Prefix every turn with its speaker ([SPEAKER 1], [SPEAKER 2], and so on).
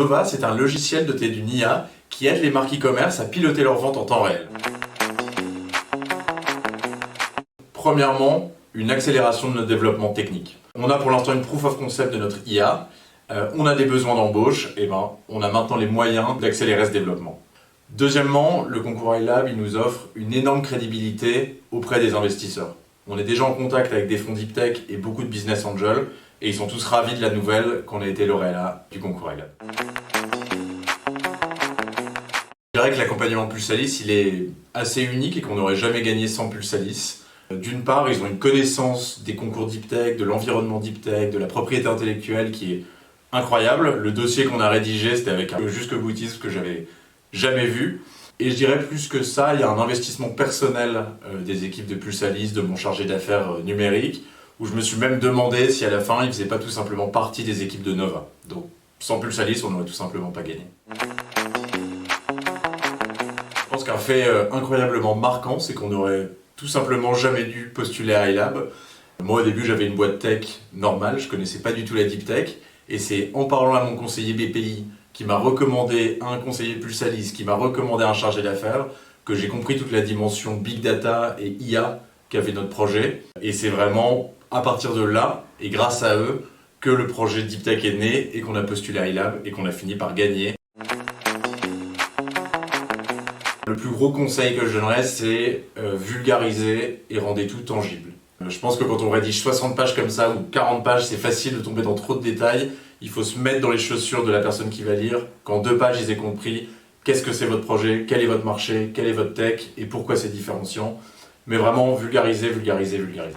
[SPEAKER 1] Nova, c'est un logiciel doté d'une IA qui aide les marques e-commerce à piloter leurs ventes en temps réel. Premièrement, une accélération de notre développement technique. On a pour l'instant une proof of concept de notre IA, on a des besoins d'embauche, et on a maintenant les moyens d'accélérer ce développement. Deuxièmement, le concours iLab, il nous offre une énorme crédibilité auprès des investisseurs. On est déjà en contact avec des fonds deep tech et beaucoup de business angels, et ils sont tous ravis de la nouvelle qu'on ait été lauréat du concours iLab. Je dirais que l'accompagnement Pulsalis, il est assez unique et qu'on n'aurait jamais gagné sans Pulsalis. D'une part, ils ont une connaissance des concours deep tech, de l'environnement deep tech, de la propriété intellectuelle qui est incroyable. Le dossier qu'on a rédigé, c'était avec un jusqu'au-boutisme que j'avais jamais vu. Et je dirais plus que ça, il y a un investissement personnel des équipes de Pulsalis, de mon chargé d'affaires numérique, où je me suis même demandé si à la fin, ils ne faisaient pas tout simplement partie des équipes de Nova. Donc sans Pulsalis, on n'aurait tout simplement pas gagné. Je pense qu'un fait incroyablement marquant, c'est qu'on n'aurait tout simplement jamais dû postuler à iLab. Moi au début j'avais une boîte tech normale, je connaissais pas du tout la deep tech, et c'est en parlant à mon conseiller BPI qui m'a recommandé un conseiller Pulsalis, qui m'a recommandé un chargé d'affaires, que j'ai compris toute la dimension Big Data et IA qu'avait notre projet. Et c'est vraiment à partir de là, et grâce à eux, que le projet Deep Tech est né et qu'on a postulé à iLab et qu'on a fini par gagner. Le plus gros conseil que je donnerais, c'est vulgariser et rendre tout tangible. Je pense que quand on rédige 60 pages comme ça ou 40 pages, c'est facile de tomber dans trop de détails. Il faut se mettre dans les chaussures de la personne qui va lire. Qu'en 2 pages, ils aient compris qu'est-ce que c'est votre projet, quel est votre marché, quel est votre tech et pourquoi c'est différenciant. Mais vraiment vulgariser, vulgariser, vulgariser.